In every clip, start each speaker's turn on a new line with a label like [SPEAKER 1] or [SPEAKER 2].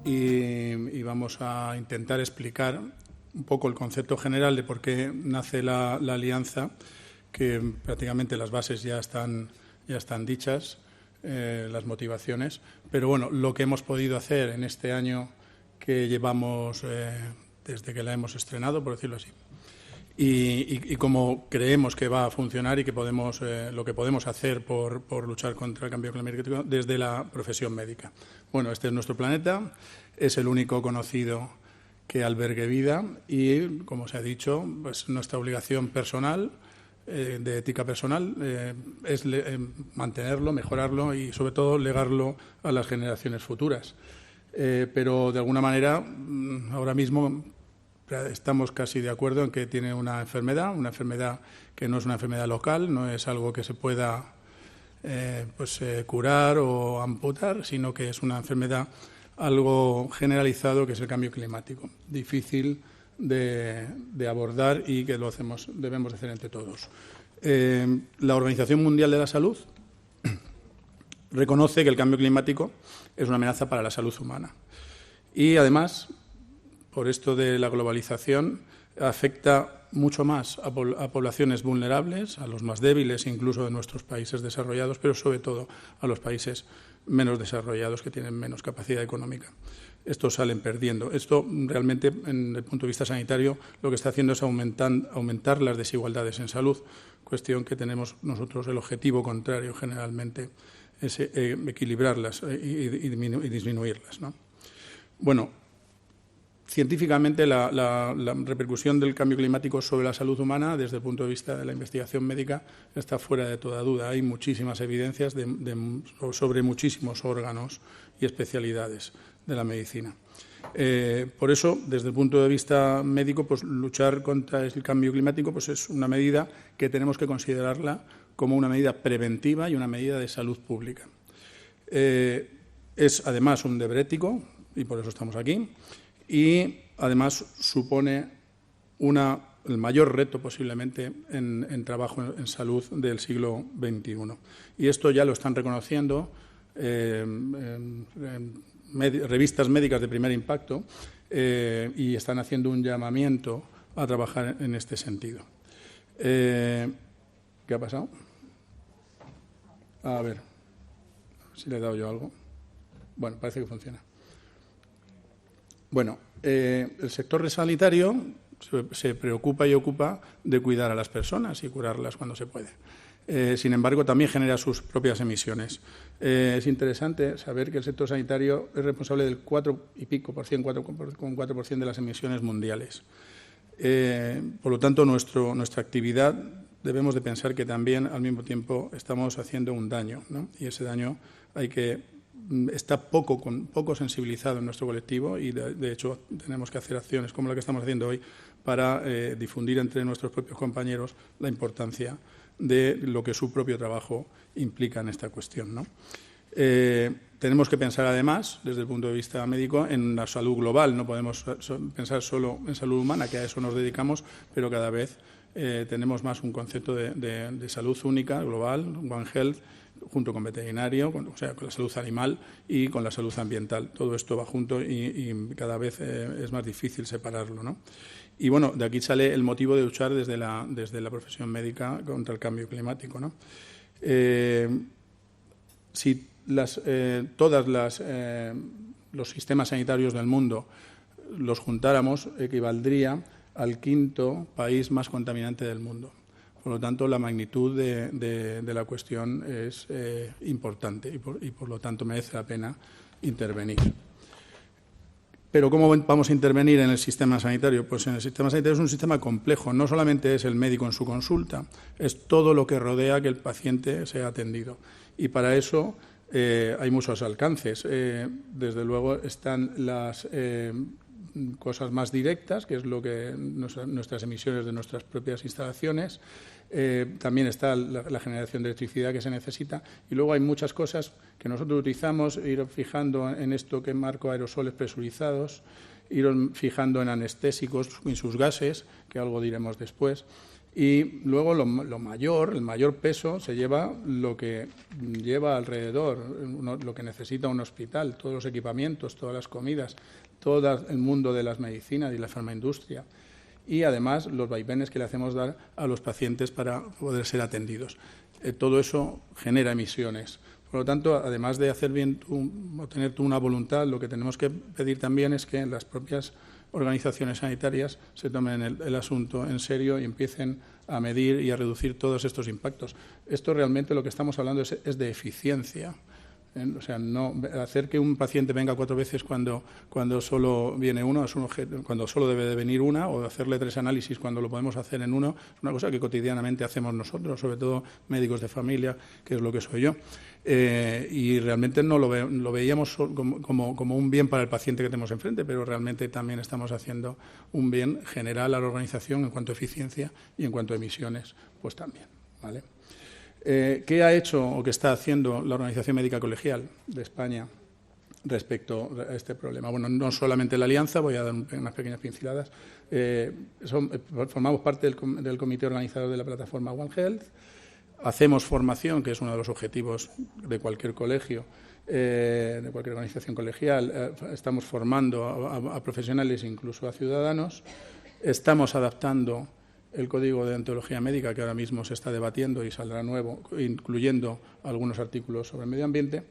[SPEAKER 1] y vamos a intentar explicar un poco el concepto general de por qué nace la alianza, que prácticamente las bases ya están dichas, las motivaciones, pero bueno, lo que hemos podido hacer en este año que llevamos desde que la hemos estrenado, por decirlo así, y cómo creemos que va a funcionar y que podemos, lo que podemos hacer por luchar contra el cambio climático desde la profesión médica. Bueno, este es nuestro planeta, es el único conocido que albergue vida y, como se ha dicho, pues nuestra obligación personal, de ética personal, es mantenerlo, mejorarlo y, sobre todo, legarlo a las generaciones futuras. Pero, de alguna manera, ahora mismo estamos casi de acuerdo en que tiene una enfermedad que no es una enfermedad local, no es algo que se pueda curar o amputar, sino que es una enfermedad algo generalizado, que es el cambio climático, difícil de abordar y que debemos hacer entre todos. La Organización Mundial de la Salud reconoce que el cambio climático es una amenaza para la salud humana y, además, por esto de la globalización, afecta mucho más a poblaciones vulnerables, a los más débiles incluso de nuestros países desarrollados, pero sobre todo a los países menos desarrollados, que tienen menos capacidad económica. Estos salen perdiendo. Esto realmente, en el punto de vista sanitario, lo que está haciendo es aumentar las desigualdades en salud, cuestión que tenemos nosotros el objetivo contrario generalmente, es equilibrarlas y disminuirlas, ¿no? Bueno, científicamente la repercusión del cambio climático sobre la salud humana, desde el punto de vista de la investigación médica, está fuera de toda duda. Hay muchísimas evidencias sobre muchísimos órganos y especialidades de la medicina. Por eso, desde el punto de vista médico, pues luchar contra el cambio climático pues es una medida que tenemos que considerarla como una medida preventiva y una medida de salud pública. Es además un deber ético, y por eso estamos aquí, y además supone el mayor reto posiblemente en trabajo en salud del siglo XXI. Y esto ya lo están reconociendo revistas médicas de primer impacto y están haciendo un llamamiento a trabajar en este sentido. ¿Qué ha pasado? A ver si le he dado yo algo. Bueno, parece que funciona. Bueno, el sector sanitario se preocupa y ocupa de cuidar a las personas y curarlas cuando se puede. Sin embargo, también genera sus propias emisiones. Es interesante saber que el sector sanitario es responsable del 4,4% de las emisiones mundiales. Por lo tanto, nuestra actividad debemos de pensar que también, al mismo tiempo, estamos haciendo un daño, ¿no? Y ese daño está poco sensibilizado en nuestro colectivo y, de hecho, tenemos que hacer acciones como la que estamos haciendo hoy para difundir entre nuestros propios compañeros la importancia de lo que su propio trabajo implica en esta cuestión, ¿no? Tenemos que pensar, además, desde el punto de vista médico, en la salud global. No podemos pensar solo en salud humana, que a eso nos dedicamos, pero cada vez tenemos más un concepto de salud única, global, One Health, junto con veterinario, o sea, con la salud animal y con la salud ambiental. Todo esto va junto y cada vez es más difícil separarlo, ¿no? Y, bueno, de aquí sale el motivo de luchar desde la profesión médica contra el cambio climático, ¿no? Si todos los sistemas sanitarios del mundo los juntáramos, equivaldría al 5º país más contaminante del mundo. Por lo tanto, la magnitud de la cuestión es importante y por lo tanto merece la pena intervenir. Pero ¿cómo vamos a intervenir en el sistema sanitario? Pues en el sistema sanitario es un sistema complejo. No solamente es el médico en su consulta, es todo lo que rodea que el paciente sea atendido. Y para eso hay muchos alcances. Desde luego están las cosas más directas, que es lo que nuestras emisiones de nuestras propias instalaciones. También está la generación de electricidad que se necesita, y luego hay muchas cosas que nosotros utilizamos, ir fijando en esto que marco aerosoles presurizados, ir fijando en anestésicos y sus gases, que algo diremos después, Y luego el mayor peso se lleva lo que lleva alrededor, lo que necesita un hospital, todos los equipamientos, todas las comidas, todo el mundo de las medicinas y la farmaindustria. Y además los vaivenes que le hacemos dar a los pacientes para poder ser atendidos. Todo eso genera emisiones. Por lo tanto, además de hacer bien o tener tú una voluntad, lo que tenemos que pedir también es que las propias organizaciones sanitarias se tomen el asunto en serio y empiecen a medir y a reducir todos estos impactos. Esto realmente lo que estamos hablando es de eficiencia. O sea, no hacer que un paciente venga 4 veces cuando solo viene uno, cuando solo debe de venir una, o hacerle 3 análisis cuando lo podemos hacer en uno, es una cosa que cotidianamente hacemos nosotros, sobre todo médicos de familia, que es lo que soy yo. Y realmente no lo veíamos como un bien para el paciente que tenemos enfrente, pero realmente también estamos haciendo un bien general a la organización en cuanto a eficiencia y en cuanto a emisiones, pues también, ¿vale? ¿Qué ha hecho o qué está haciendo la Organización Médica Colegial de España respecto a este problema? Bueno, no solamente la Alianza, voy a dar unas pequeñas pinceladas. Formamos parte del comité organizador de la plataforma One Health. Hacemos formación, que es uno de los objetivos de cualquier colegio, de cualquier organización colegial. Estamos formando a profesionales, incluso a ciudadanos. Estamos adaptando el Código de Deontología Médica, que ahora mismo se está debatiendo y saldrá nuevo, incluyendo algunos artículos sobre el medio ambiente.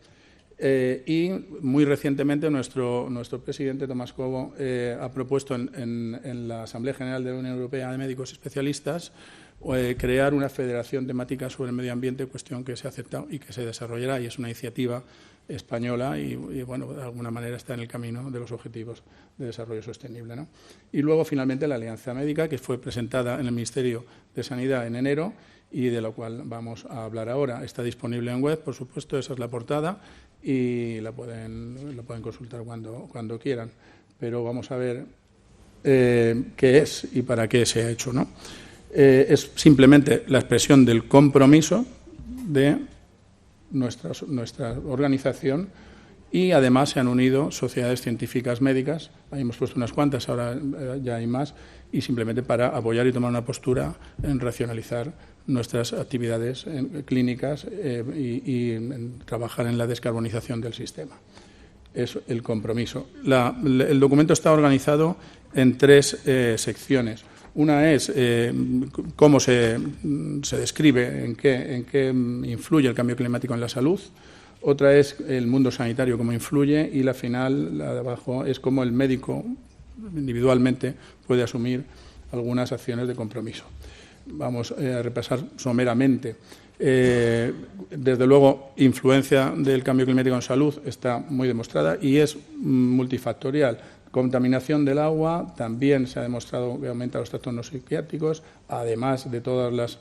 [SPEAKER 1] Y muy recientemente nuestro presidente, Tomás Cobo, ha propuesto en la Asamblea General de la Unión Europea de Médicos Especialistas crear una federación temática sobre el medio ambiente, cuestión que se ha aceptado y que se desarrollará, y es una iniciativa española y bueno, de alguna manera está en el camino de los objetivos de desarrollo sostenible, ¿no? Y luego, finalmente, la Alianza Médica, que fue presentada en el Ministerio de Sanidad en enero y de la cual vamos a hablar ahora. Está disponible en web, por supuesto, esa es la portada y lo pueden consultar cuando quieran. Pero vamos a ver qué es y para qué se ha hecho, ¿no? Es simplemente la expresión del compromiso de nuestra organización, y además se han unido sociedades científicas médicas. Ahí hemos puesto unas cuantas, ahora ya hay más, y simplemente para apoyar y tomar una postura en racionalizar nuestras actividades clínicas y en trabajar en la descarbonización del sistema. Es el compromiso. El documento está organizado en 3 secciones. Una es cómo se describe, en qué influye el cambio climático en la salud. Otra es el mundo sanitario, cómo influye. Y la final, la de abajo, es cómo el médico individualmente puede asumir algunas acciones de compromiso. Vamos a repasar someramente. Desde luego, influencia del cambio climático en salud está muy demostrada y es multifactorial. Contaminación del agua, también se ha demostrado que aumenta los trastornos psiquiátricos, además de todas las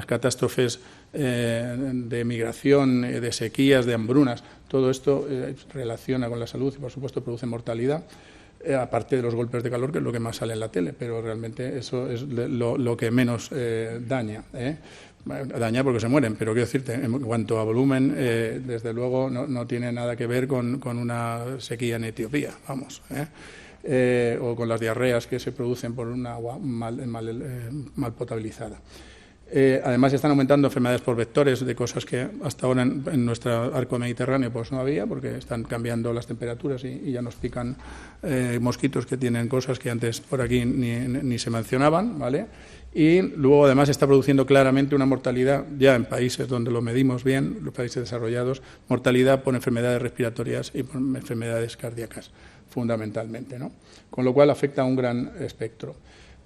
[SPEAKER 1] catástrofes de migración, de sequías, de hambrunas. Todo esto relaciona con la salud y, por supuesto, produce mortalidad, aparte de los golpes de calor, que es lo que más sale en la tele, pero realmente eso es lo que menos daña. Daña porque se mueren, pero quiero decirte, en cuanto a volumen, desde luego no tiene nada que ver con una sequía en Etiopía, vamos, o con las diarreas que se producen por un agua mal potabilizada. Además, están aumentando enfermedades por vectores, de cosas que hasta ahora en nuestro arco mediterráneo pues no había, porque están cambiando las temperaturas y ya nos pican mosquitos que tienen cosas que antes por aquí ni se mencionaban, ¿vale? Y luego, además, está produciendo claramente una mortalidad, ya en países donde lo medimos bien, los países desarrollados, mortalidad por enfermedades respiratorias y por enfermedades cardíacas, fundamentalmente, ¿no? Con lo cual afecta a un gran espectro.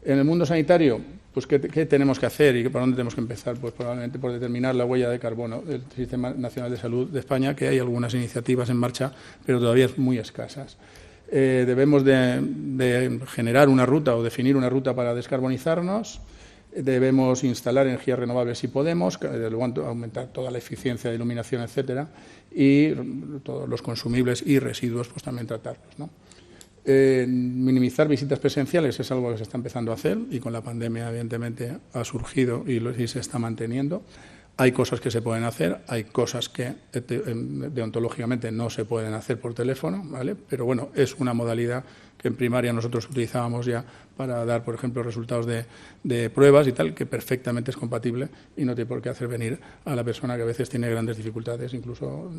[SPEAKER 1] En el mundo sanitario, pues ¿qué tenemos que hacer y por dónde tenemos que empezar? Pues probablemente por determinar la huella de carbono del Sistema Nacional de Salud de España, que hay algunas iniciativas en marcha, pero todavía muy escasas. Debemos de generar una ruta o definir una ruta para descarbonizarnos. Debemos instalar energías renovables si podemos, luego aumentar toda la eficiencia de iluminación, etcétera, y todos los consumibles y residuos, pues también tratarlos, ¿no? Minimizar visitas presenciales es algo que se está empezando a hacer y con la pandemia, evidentemente, ha surgido y se está manteniendo. Hay cosas que se pueden hacer, hay cosas que deontológicamente no se pueden hacer por teléfono, ¿vale? Pero bueno, es una modalidad que en primaria nosotros utilizábamos ya para dar, por ejemplo, resultados de pruebas y tal, que perfectamente es compatible y no tiene por qué hacer venir a la persona que a veces tiene grandes dificultades, incluso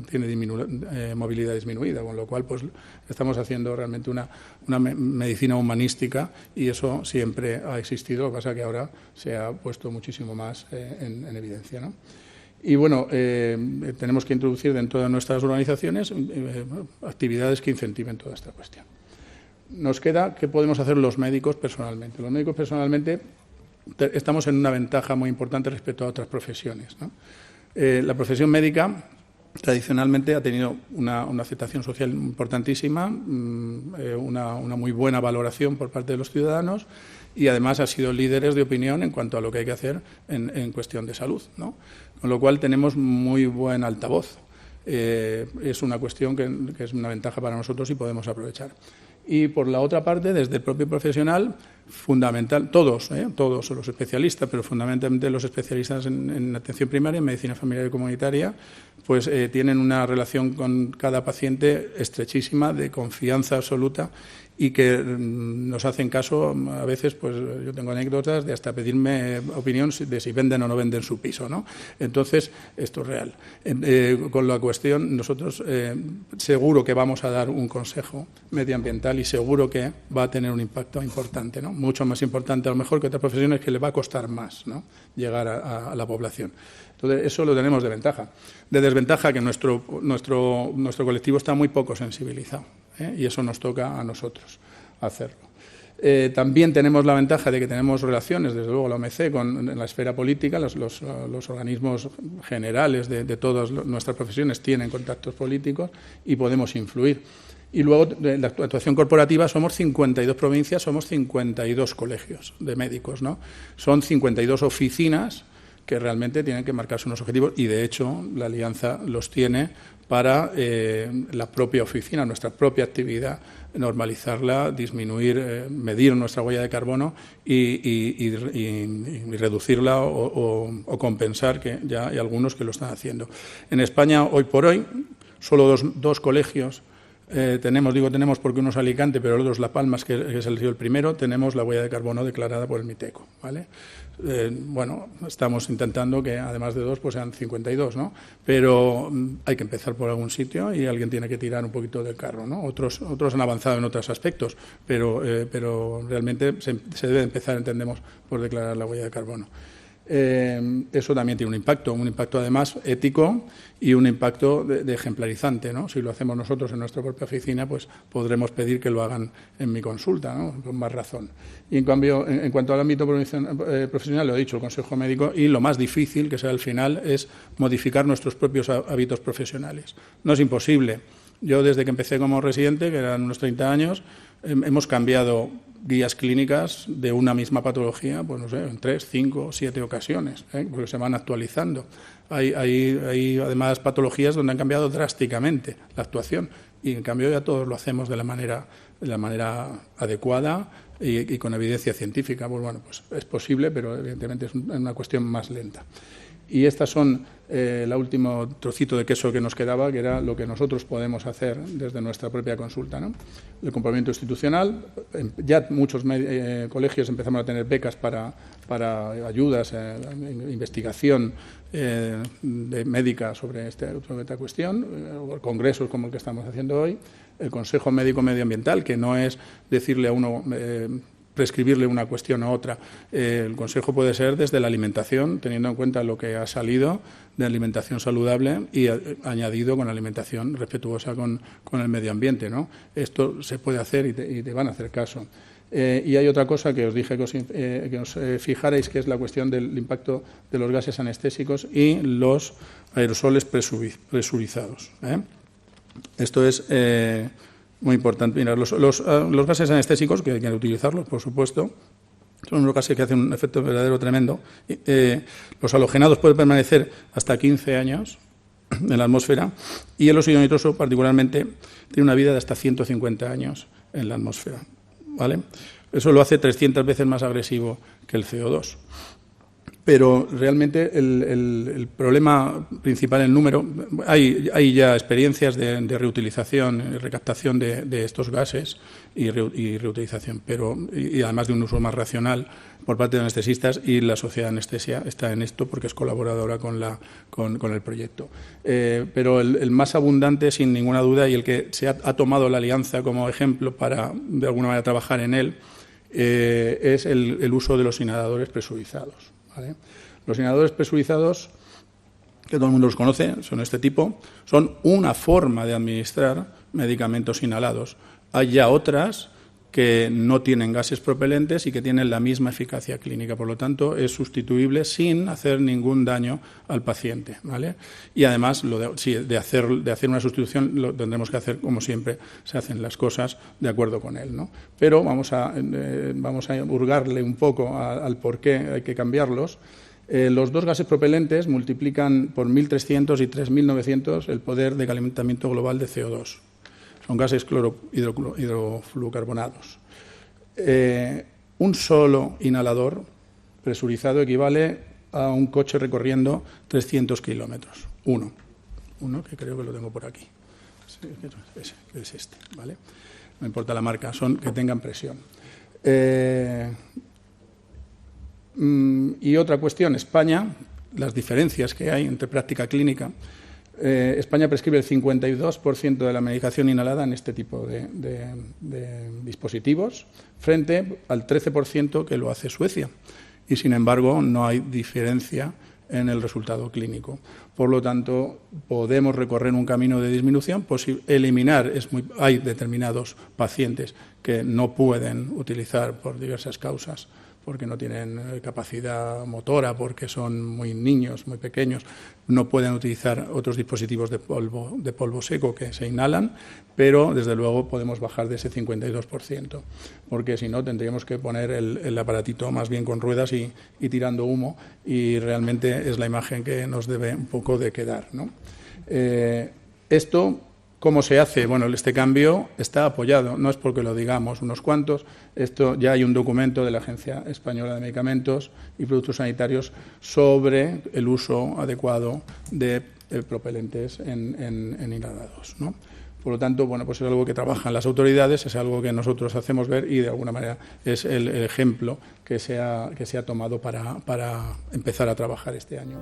[SPEAKER 1] tiene movilidad disminuida, con lo cual pues estamos haciendo realmente una medicina humanística y eso siempre ha existido, lo que pasa es que ahora se ha puesto muchísimo más en evidencia, ¿no? Y bueno, tenemos que introducir dentro de nuestras organizaciones actividades que incentiven toda esta cuestión. Nos queda qué podemos hacer los médicos personalmente. Los médicos personalmente estamos en una ventaja muy importante respecto a otras profesiones, ¿no? La profesión médica tradicionalmente ha tenido una aceptación social importantísima, una muy buena valoración por parte de los ciudadanos y además ha sido líderes de opinión en cuanto a lo que hay que hacer en cuestión de salud, ¿no? Con lo cual tenemos muy buen altavoz. Es una cuestión que es una ventaja para nosotros y podemos aprovechar. Y por la otra parte, desde el propio profesional, fundamental, todos los especialistas, pero fundamentalmente los especialistas en atención primaria, en medicina familiar y comunitaria, pues tienen una relación con cada paciente estrechísima, de confianza absoluta y que nos hacen caso a veces, pues yo tengo anécdotas de hasta pedirme opinión de si venden o no venden su piso, ¿no? Entonces, esto es real. Con la cuestión, nosotros seguro que vamos a dar un consejo medioambiental y seguro que va a tener un impacto importante, ¿no? Mucho más importante a lo mejor que otras profesiones que le va a costar más, ¿no?, llegar a la población. Entonces, eso lo tenemos de ventaja. De desventaja que nuestro colectivo está muy poco sensibilizado, y eso nos toca a nosotros hacerlo. También tenemos la ventaja de que tenemos relaciones, desde luego la OMC, en la esfera política, los organismos generales de todas nuestras profesiones tienen contactos políticos y podemos influir. Y luego, de la actuación corporativa, somos 52 provincias, somos 52 colegios de médicos, ¿no? Son 52 oficinas que realmente tienen que marcarse unos objetivos y, de hecho, la Alianza los tiene para la propia oficina, nuestra propia actividad, normalizarla, disminuir, medir nuestra huella de carbono y reducirla o compensar, que ya hay algunos que lo están haciendo. En España, hoy por hoy, solo dos colegios tenemos porque uno es Alicante, pero el otro es La Palmas, que es el primero, tenemos la huella de carbono declarada por el MITECO, ¿vale? Bueno, estamos intentando que además de dos pues sean 52, ¿no? Pero hay que empezar por algún sitio y alguien tiene que tirar un poquito del carro, ¿no? Otros han avanzado en otros aspectos, pero realmente se debe empezar, entendemos, por declarar la huella de carbono. Eso también tiene un impacto además ético y un impacto de ejemplarizante, ¿no? Si lo hacemos nosotros en nuestra propia oficina, pues podremos pedir que lo hagan en mi consulta, ¿no?, con más razón. Y en cambio, en cuanto al ámbito profesional, lo he dicho, el Consejo Médico, y lo más difícil, que será al final, es modificar nuestros propios hábitos profesionales. No es imposible. Yo, desde que empecé como residente, que eran unos 30 años, hemos cambiado guías clínicas de una misma patología, pues no sé, en 3, 5, 7 ocasiones, porque se van actualizando. Hay además patologías donde han cambiado drásticamente la actuación y en cambio ya todos lo hacemos de la manera adecuada y con evidencia científica. Pues bueno, pues es posible, pero evidentemente es una cuestión más lenta. Y estas son el último trocito de queso que nos quedaba, que era lo que nosotros podemos hacer desde nuestra propia consulta, ¿no? El compromiso institucional. Ya muchos colegios empezamos a tener becas para ayudas, investigación médica sobre esta cuestión, congresos como el que estamos haciendo hoy, el Consejo Médico Medioambiental, que no es decirle a uno prescribirle una cuestión a otra. El consejo puede ser desde la alimentación, teniendo en cuenta lo que ha salido de alimentación saludable y añadido con alimentación respetuosa con el medio ambiente, ¿no? Esto se puede hacer y te van a hacer caso. Y hay otra cosa que os dije que os fijarais, que es la cuestión del impacto de los gases anestésicos y los aerosoles presurizados, Esto es muy importante. Mira, los gases anestésicos, que hay que utilizarlos, por supuesto, son unos gases que hacen un efecto verdadero tremendo. Los halogenados pueden permanecer hasta 15 años en la atmósfera y el óxido nitroso, particularmente, tiene una vida de hasta 150 años en la atmósfera, ¿vale? Eso lo hace 300 veces más agresivo que el CO2. Pero realmente el problema principal, el número, hay ya experiencias de reutilización y recaptación de estos gases y reutilización, y además de un uso más racional por parte de anestesistas, y la Sociedad de Anestesia está en esto porque es colaboradora con el proyecto. Pero el más abundante, sin ninguna duda, y el que ha tomado la alianza como ejemplo para, de alguna manera, trabajar en él, es el uso de los inhaladores presurizados. ¿Vale? Los inhaladores presurizados, que todo el mundo los conoce, son este tipo, son una forma de administrar medicamentos inhalados. Hay ya otras que no tienen gases propelentes y que tienen la misma eficacia clínica. Por lo tanto, es sustituible sin hacer ningún daño al paciente, ¿vale? Y además, de hacer una sustitución, lo tendremos que hacer, como siempre se hacen las cosas, de acuerdo con él, ¿no? Pero vamos a hurgarle un poco al por qué hay que cambiarlos. Los dos gases propelentes multiplican por 1.300 y 3.900 el poder de calentamiento global de CO2. Son gases hidrofluorocarbonados. Un solo inhalador presurizado equivale a un coche recorriendo 300 kilómetros. Uno, que creo que lo tengo por aquí. Es este, ¿vale? No importa la marca, son que tengan presión. Y otra cuestión, España, las diferencias que hay entre práctica clínica. España prescribe el 52% de la medicación inhalada en este tipo de dispositivos, frente al 13% que lo hace Suecia. Y, sin embargo, no hay diferencia en el resultado clínico. Por lo tanto, podemos recorrer un camino de disminución, eliminar. Hay determinados pacientes que no pueden utilizar por diversas causas, porque no tienen capacidad motora, porque son muy niños, muy pequeños, no pueden utilizar otros dispositivos de polvo seco que se inhalan, pero desde luego podemos bajar de ese 52%, porque si no tendríamos que poner el aparatito más bien con ruedas y tirando humo, y realmente es la imagen que nos debe un poco de quedar, ¿no? Esto, ¿cómo se hace? Bueno, este cambio está apoyado, no es porque lo digamos unos cuantos, esto ya hay un documento de la Agencia Española de Medicamentos y Productos Sanitarios sobre el uso adecuado de propelentes en inhalados, ¿no? Por lo tanto, bueno, pues es algo que trabajan las autoridades, es algo que nosotros hacemos ver y de alguna manera es el ejemplo que se ha tomado para empezar a trabajar este año.